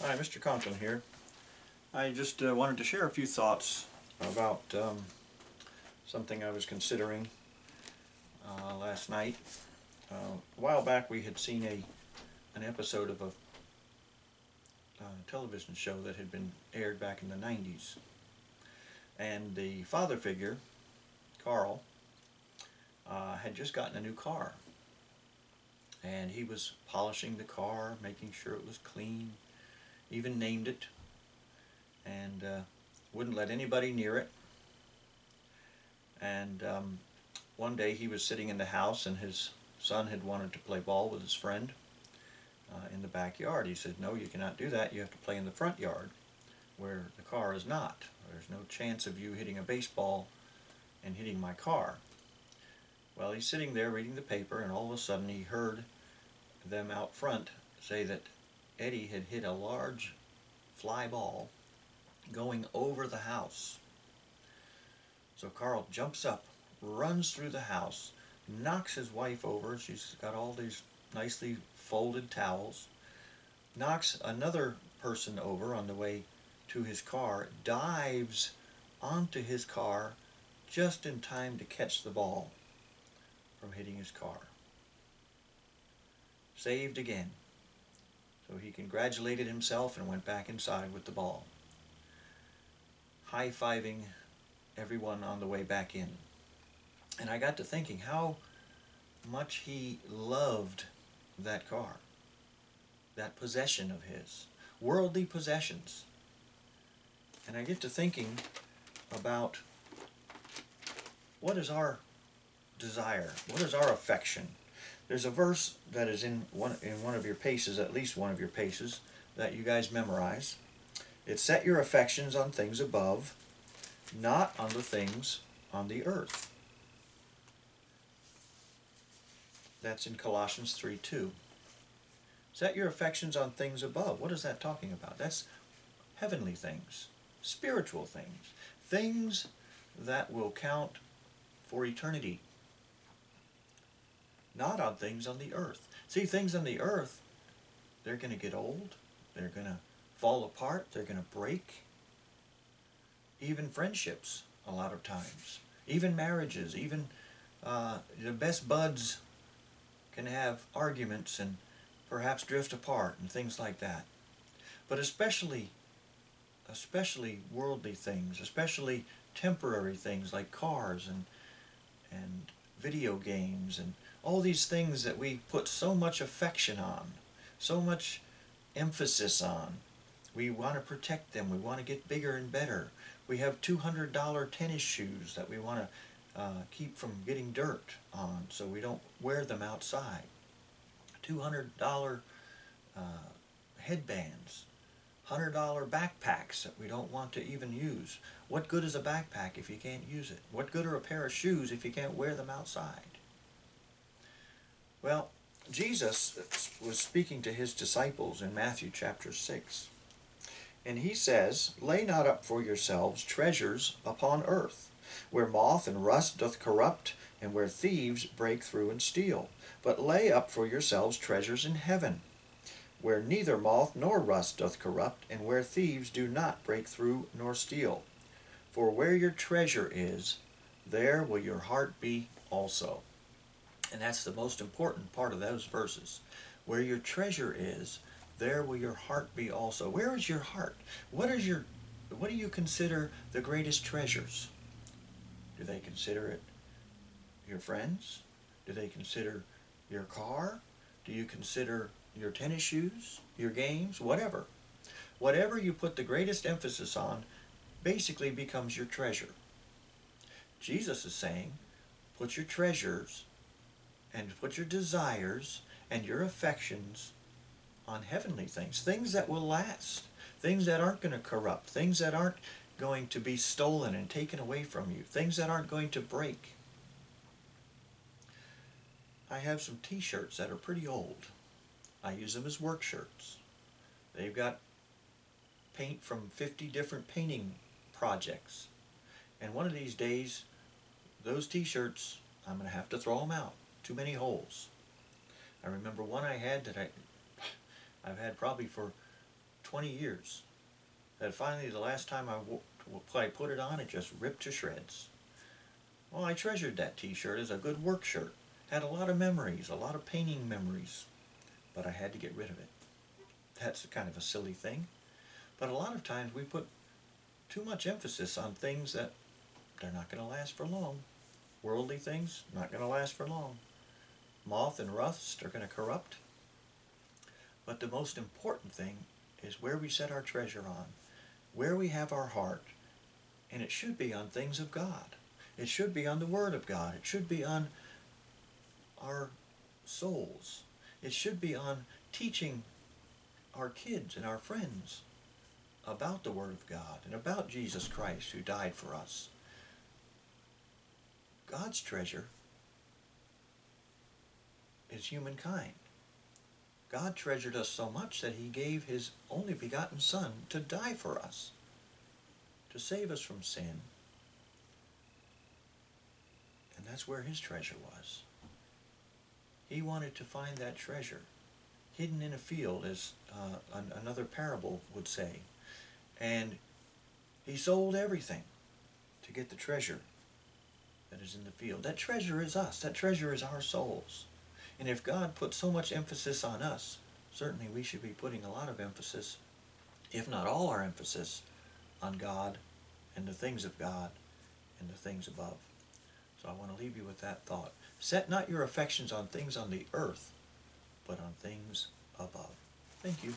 Hi, Mr. Conklin here. I just wanted to share a few thoughts about something I was considering last night. A while back we had seen an episode of a television show that had been aired back in the 90s. And the father figure, Carl, had just gotten a new car. And he was polishing the car, making sure it was clean, even named it, and wouldn't let anybody near it. And one day he was sitting in the house and his son had wanted to play ball with his friend in the backyard. He said, "No, you cannot do that. You have to play in the front yard where the car is not. There's no chance of you hitting a baseball and hitting my car." Well, he's sitting there reading the paper, and all of a sudden he heard them out front say that Eddie had hit a large fly ball going over the house. So Carl jumps up, runs through the house, knocks his wife over. She's got all these nicely folded towels. Knocks another person over on the way to his car, dives onto his car just in time to catch the ball from hitting his car. Saved again. So he congratulated himself and went back inside with the ball, high-fiving everyone on the way back in. And I got to thinking how much he loved that car, that possession of his, worldly possessions. And I get to thinking about what is our desire, what is our affection. There's a verse that is in one of your paces, at least one of your paces, that you guys memorize. It's set your affections on things above, not on the things on the earth. That's in Colossians 3:2. Set your affections on things above. What is that talking about? That's heavenly things, spiritual things, things that will count for eternity, not on things on the earth. See, things on the earth, they're going to get old, they're going to fall apart, they're going to break. Even friendships, a lot of times, even marriages, even the best buds can have arguments and perhaps drift apart and things like that. But especially worldly things, especially temporary things like cars and video games and all these things that we put so much affection on, so much emphasis on. We want to protect them. We want to get bigger and better. We have $200 tennis shoes that we want to keep from getting dirt on so we don't wear them outside. $200 headbands. $100 backpacks that we don't want to even use. What good is a backpack if you can't use it? What good are a pair of shoes if you can't wear them outside? Well, Jesus was speaking to his disciples in Matthew chapter 6. And he says, "Lay not up for yourselves treasures upon earth, where moth and rust doth corrupt, and where thieves break through and steal. But lay up for yourselves treasures in heaven, where neither moth nor rust doth corrupt, and where thieves do not break through nor steal. For where your treasure is, there will your heart be also." And that's the most important part of those verses. Where your treasure is, there will your heart be also. Where is your heart? What do you consider the greatest treasures? Do they consider it your friends? Do they consider your car? Do you consider your tennis shoes, your games, whatever? Whatever you put the greatest emphasis on basically becomes your treasure. Jesus is saying, put your treasures and put your desires and your affections on heavenly things, things that will last, things that aren't going to corrupt, things that aren't going to be stolen and taken away from you, things that aren't going to break. I have some t-shirts that are pretty old. I use them as work shirts. They've got paint from 50 different painting projects. And one of these days, those t-shirts, I'm going to have to throw them out. Too many holes. I remember one I had that I've had probably for 20 years. That finally, the last time I put it on, it just ripped to shreds. Well, I treasured that t-shirt as a good work shirt. Had a lot of memories, a lot of painting memories, but I had to get rid of it. That's kind of a silly thing, but a lot of times we put too much emphasis on things that they're not going to last for long. Worldly things, not going to last for long. Moth and rust are going to corrupt. But the most important thing is where we set our treasure on, where we have our heart, and it should be on things of God. It should be on the Word of God. It should be on our souls. It should be on teaching our kids and our friends about the Word of God and about Jesus Christ who died for us. God's treasure is humankind. God treasured us so much that he gave his only begotten Son to die for us, to save us from sin. And that's where his treasure was. He wanted to find that treasure hidden in a field, as another parable would say. And he sold everything to get the treasure that is in the field. That treasure is us. That treasure is our souls. And if God put so much emphasis on us, certainly we should be putting a lot of emphasis, if not all our emphasis, on God and the things of God and the things above. So I want to leave you with that thought. Set not your affections on things on the earth, but on things above. Thank you.